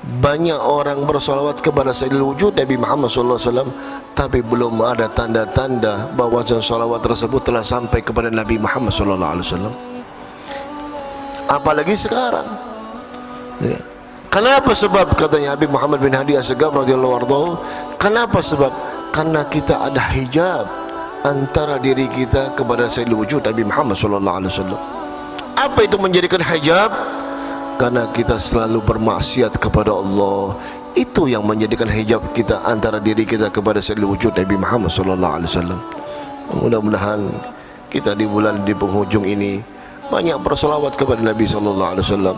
banyak orang bersolawat kepada Sayyidul Wujud Nabi Muhammad SAW, tapi belum ada tanda-tanda bahawa solawat tersebut telah sampai kepada Nabi Muhammad SAW. Apalagi sekarang, ya. Kenapa sebab? Katanya Habib Muhammad bin Hadi Assegaf radhiyallahu anhu, kenapa sebab? Karena kita ada hijab antara diri kita kepada Sayyidul Wujud Nabi Muhammad SAW. Apa itu menjadikan hijab? Karena kita selalu bermaksiat kepada Allah. Itu yang menjadikan hijab kita antara diri kita kepada Sayyidul Wujud Nabi Muhammad SAW. Mudah-mudahan kita di bulan di penghujung ini banyak bersolawat kepada Nabi SAW.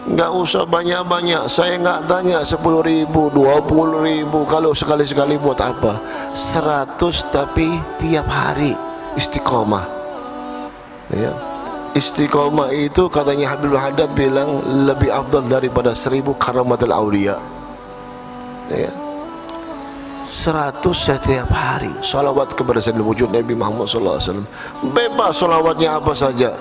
Enggak usah banyak-banyak. Saya enggak tanya 10.000, 20.000. Kalau sekali-sekali buat apa? 100, tapi tiap hari istiqomah. Ya. Istiqomah itu katanya Habib Haddad bilang lebih afdal daripada 1000 karamatul aulia. Ya. 100 setiap hari salawat kepada Sayyidul Wujud Nabi Muhammad SAW. Bebas salawatnya apa saja.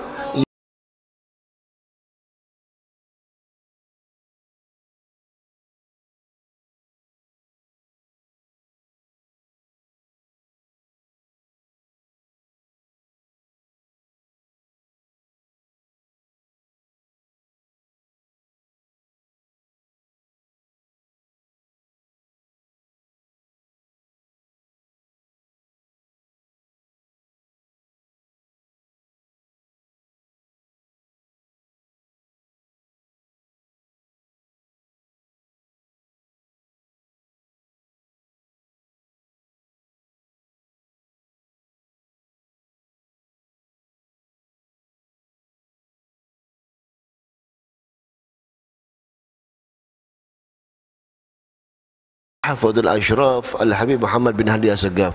Hafidhul Ashraf Al-Habib Muhammad bin Hadi Assegaf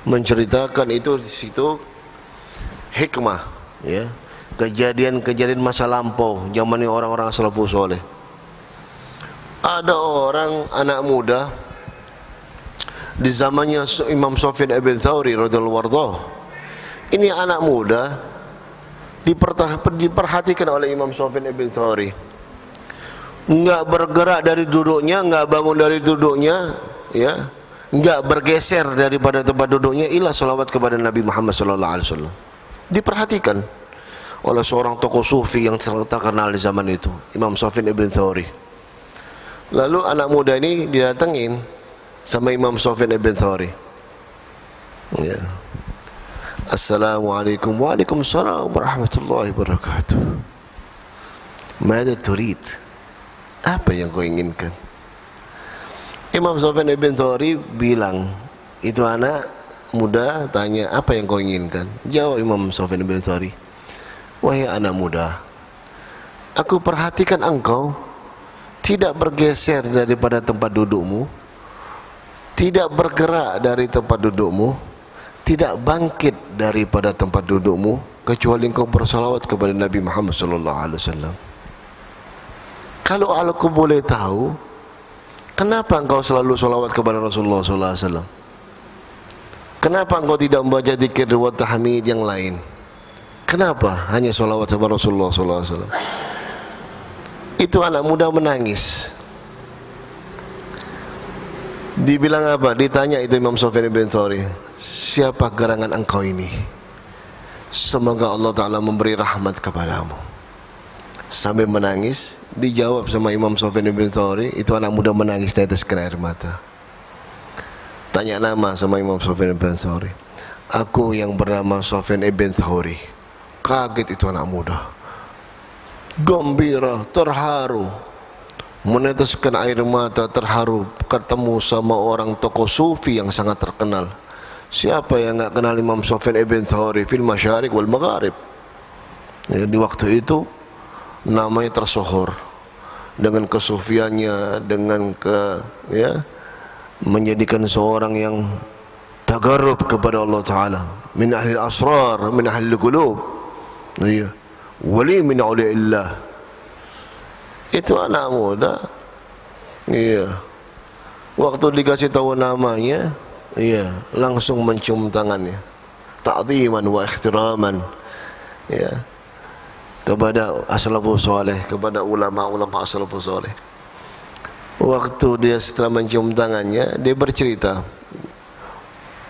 menceritakan itu di situ hikmah, ya, kejadian-kejadian masa lampau zaman orang-orang salafus soleh. Ada orang anak muda di zamannya Imam Sufyan ibn Thawri radhiyallahu anhu. Ini anak muda diperhatikan oleh Imam Sufyan ibn Thawri. Enggak bergerak dari duduknya, enggak bangun dari duduknya, ya, enggak bergeser daripada tempat duduknya, illa salawat kepada Nabi Muhammad SAW. Diperhatikan oleh seorang tokoh sufi yang terkenal di zaman itu, Imam Sufyan ibn Thawri. Lalu anak muda ini didatengin sama Imam Sufyan ibn Thawri. Ya. Assalamualaikum. Waalaikumsalam warahmatullahi wabarakatuh. Mada turid? Apa yang kau inginkan? Imam Sufyan ibn Thawri bilang, itu anak muda tanya, apa yang kau inginkan? Jawab Imam Sufyan ibn Thawri, wahai anak muda, aku perhatikan engkau tidak bergeser daripada tempat dudukmu, tidak bergerak dari tempat dudukmu, tidak bangkit daripada tempat dudukmu, kecuali engkau bersalawat kepada Nabi Muhammad SAW. Kalau aku boleh tahu, kenapa engkau selalu salawat kepada Rasulullah SAW? Kenapa engkau tidak membaca zikir wa tahmid yang lain? Kenapa hanya salawat kepada Rasulullah SAW? Itu anak muda menangis. Dibilang apa? Ditanya itu Imam Sufyan ibn Thawri, siapa gerangan engkau ini? Semoga Allah Ta'ala memberi rahmat kepadamu. Sambil menangis, dijawab sama Imam Sufyan ibn Thawri, itu anak muda menangis teteskan air mata. Tanya nama sama Imam Sufyan ibn Thawri, aku yang bernama Sufyan ibn Thawri. Kaget itu anak muda, gembira, terharu, meneteskan air mata, terharu ketemu sama orang tokoh sufi yang sangat terkenal. Siapa yang enggak kenal Imam Sufyan ibn Thawri fil masyariq wal magharib? Ya, di waktu itu namanya tersohor dengan kesufiannya, dengan menjadikan seorang yang tagarrub kepada Allah Ta'ala, min ahli asrar, min ahli qulub, ya, wali min awliyaillah. Itu anak muda, iya, waktu dikasih tahu namanya, iya, langsung mencium tangannya, ta'ziman wa ikhtiraman, ya, kepada as-salafus saleh, kepada ulama-ulama as-salafus saleh. Waktu dia setelah mencium tangannya, dia bercerita,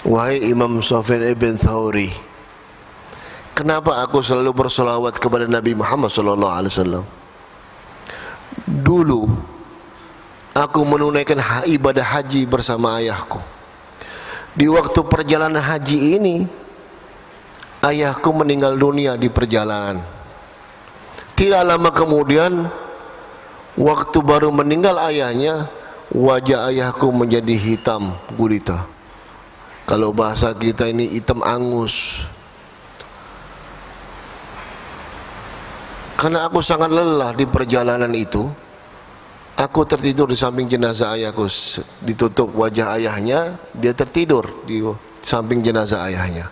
wahai Imam Sufyan ibn Thawri, kenapa aku selalu bersolawat kepada Nabi Muhammad SAW? Dulu aku menunaikan ibadah haji bersama ayahku. Di waktu perjalanan haji ini, ayahku meninggal dunia di perjalanan. Tidak lama kemudian, waktu baru meninggal ayahnya, wajah ayahku menjadi hitam gulita. Kalau bahasa kita ini hitam angus. Karena aku sangat lelah di perjalanan itu, aku tertidur di samping jenazah ayahku. Ditutup wajah ayahnya, dia tertidur di samping jenazah ayahnya.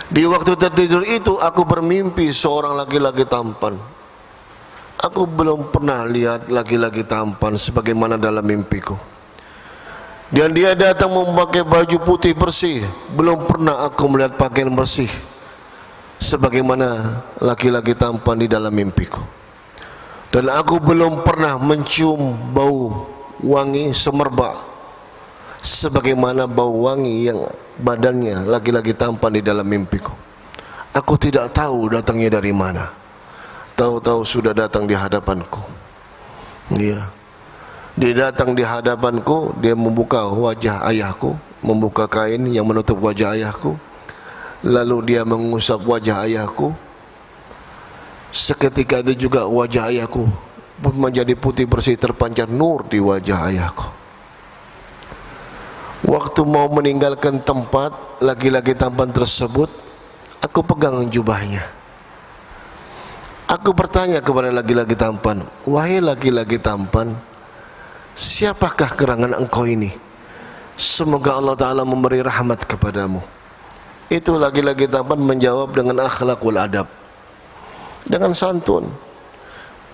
Di waktu tertidur itu, aku bermimpi seorang laki-laki tampan. Aku belum pernah lihat laki-laki tampan sebagaimana dalam mimpiku. Dan dia datang memakai baju putih bersih. Belum pernah aku melihat pakaian bersih sebagaimana laki-laki tampan di dalam mimpiku. Dan aku belum pernah mencium bau wangi semerbak sebagaimana bau wangi yang badannya laki-laki tampan di dalam mimpiku. Aku tidak tahu datangnya dari mana. Tahu-tahu sudah datang di hadapanku. Dia datang di hadapanku, dia membuka wajah ayahku, membuka kain yang menutup wajah ayahku. Lalu dia mengusap wajah ayahku. Seketika itu juga wajah ayahku menjadi putih bersih, terpancar nur di wajah ayahku. Waktu mau meninggalkan tempat laki-laki tampan tersebut, aku pegang jubahnya. Aku bertanya kepada laki-laki tampan, wahai laki-laki tampan, siapakah gerangan engkau ini? Semoga Allah Ta'ala memberi rahmat kepadamu. Itu laki-laki tampan menjawab dengan akhlakul adab, dengan santun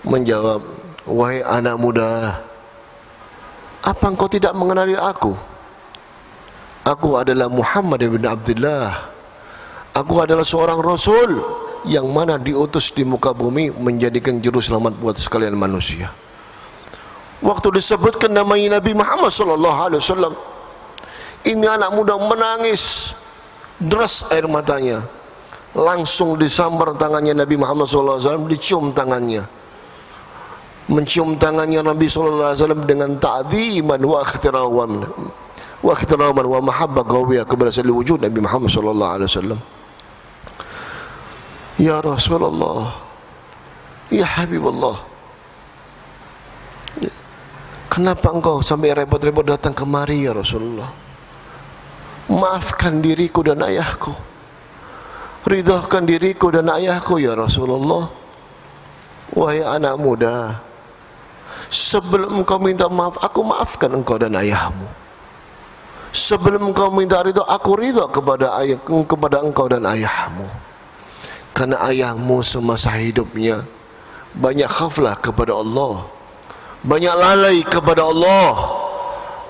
menjawab, wahai anak muda, apa engkau tidak mengenali aku? Aku adalah Muhammad bin Abdullah. Aku adalah seorang Rasul yang mana diutus di muka bumi menjadikan juru selamat buat sekalian manusia. Waktu disebutkan nama Nabi Muhammad SAW, ini anak muda menangis, deras air matanya. Langsung disambar tangannya Nabi Muhammad SAW, dicium tangannya. Mencium tangannya Nabi SAW dengan ta'ziman wa ikhtiraman wa mahabbah qawiyah kepada seluruh wujud Nabi Muhammad SAW. Ya Rasulullah, ya Habibullah, kenapa engkau sampai repot-repot datang kemari ya Rasulullah? Maafkan diriku dan ayahku, ridhakan diriku dan ayahku ya Rasulullah. Wahai anak muda, sebelum engkau minta maaf, aku maafkan engkau dan ayahmu. Sebelum engkau minta ridha, aku ridha kepada engkau dan ayahmu. Karena ayahmu semasa hidupnya banyak khaflah kepada Allah, banyak lalai kepada Allah,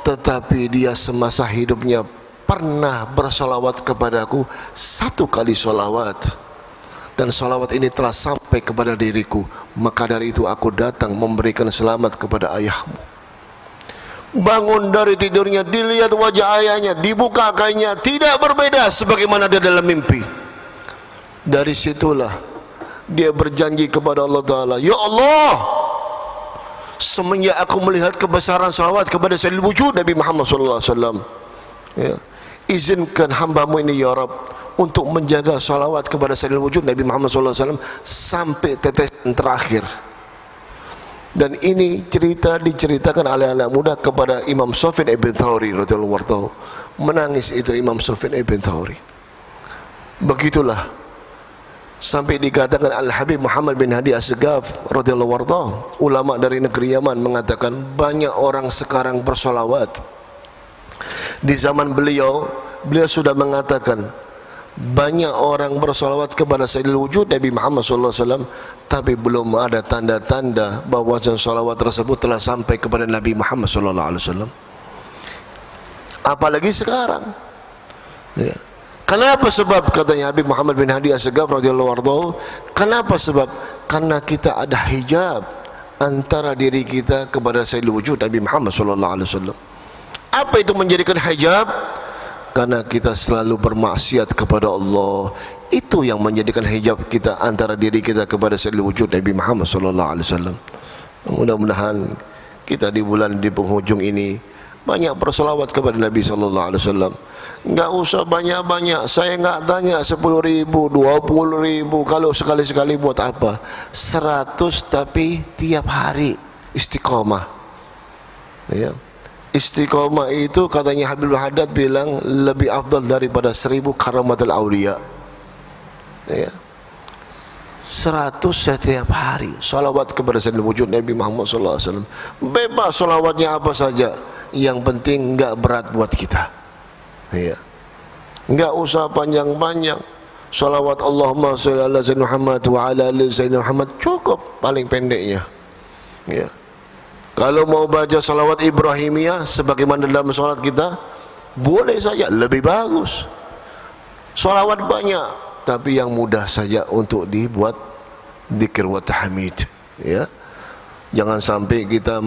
tetapi dia semasa hidupnya pernah bersalawat kepadaku 1 kali salawat, dan salawat ini telah sampai kepada diriku. Maka dari itu aku datang memberikan selamat kepada ayahmu. Bangun dari tidurnya, dilihat wajah ayahnya, dibuka kainnya, tidak berbeda sebagaimana dia dalam mimpi. Dari situlah dia berjanji kepada Allah Ta'ala, ya Allah, semenjak aku melihat kebesaran salawat kepada sayyidul wujud Nabi Muhammad SAW, ya, izinkan hambamu ini ya Rabb untuk menjaga salawat kepada sayyidul wujud Nabi Muhammad SAW sampai tetesan terakhir. Dan ini cerita diceritakan oleh anak muda kepada Imam Sufyan ibn Thawri radhiyallahu anhu. Menangis itu Imam Sufyan ibn Thawri. Begitulah sampai dikatakan Al-Habib Muhammad bin Hadi As-Segaf radhiyallahu anhu, ulama dari negeri Yaman, mengatakan banyak orang sekarang bersolawat. Di zaman beliau sudah mengatakan banyak orang bersolawat kepada Sayyidul Wujud Nabi Muhammad SAW, tapi belum ada tanda-tanda bahawa solawat tersebut telah sampai kepada Nabi Muhammad SAW. Apalagi sekarang, ya. Kenapa sebab, katanya Habib Muhammad bin Hadi As-Segaf radhiyallahu anhu, kenapa sebab? Karena kita ada hijab antara diri kita kepada Sayyidul Wujud Nabi Muhammad sallallahu alaihi wasallam. Apa itu menjadikan hijab? Karena kita selalu bermaksiat kepada Allah. Itu yang menjadikan hijab kita antara diri kita kepada Sayyidul Wujud Nabi Muhammad sallallahu alaihi wasallam. Mudah-mudahan kita di bulan di penghujung ini banyak berselawat kepada Nabi sallallahu alaihi wasallam. Enggak usah banyak-banyak. Saya enggak tanya 10.000, 20.000. Kalau sekali-sekali buat apa? 100 tapi tiap hari istiqomah. Ya. Istiqomah itu katanya Habibul Haddad bilang lebih afdal daripada 1000 karamatul aulia. Ya. 100 setiap hari salawat kepada Sayyidul Wujud Nabi Muhammad sallallahu alaihi wasallam. Bebas salawatnya apa saja, yang penting enggak berat buat kita. Ya. Enggak usah panjang-panjang. Salawat Allahumma shalli ala sayyidina Muhammad wa ala ali sayyidina Muhammad cukup paling pendeknya. Ya. Kalau mau baca salawat Ibrahimiyah sebagaimana dalam salat kita, boleh saja, lebih bagus. Salawat banyak, tapi yang mudah saja untuk dibuat dzikir wa tahmid, ya. Jangan sampai kita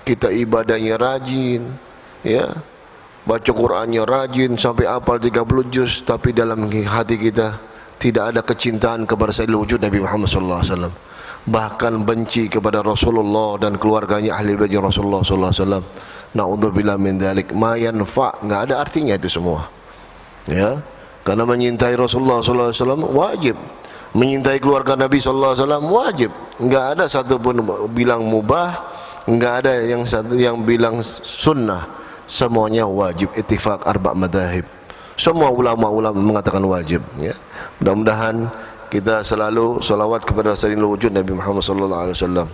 kita ibadahnya rajin, ya. Baca Qur'annya rajin sampai hafal 30 juz, tapi dalam hati kita tidak ada kecintaan kepada Sayyidul Wujud Nabi Muhammad sallallahu alaihi wasallam. Bahkan benci kepada Rasulullah dan keluarganya ahli bait Rasulullah sallallahu alaihi wasallam. Naudzubillah min dzalik, ma yanfa, enggak ada artinya itu semua. Ya. Karena menyintai Rasulullah sallallahu alaihi wasallam wajib. Menyintai keluarga Nabi sallallahu alaihi wasallam wajib. Enggak ada satu pun bilang mubah, enggak ada yang satu yang bilang sunnah. Semuanya wajib, ittifaq arba' madzahib. Semua ulama-ulama mengatakan wajib, ya. Mudah-mudahan kita selalu salawat kepada Sayyidul Wujud Nabi Muhammad sallallahu alaihi wasallam.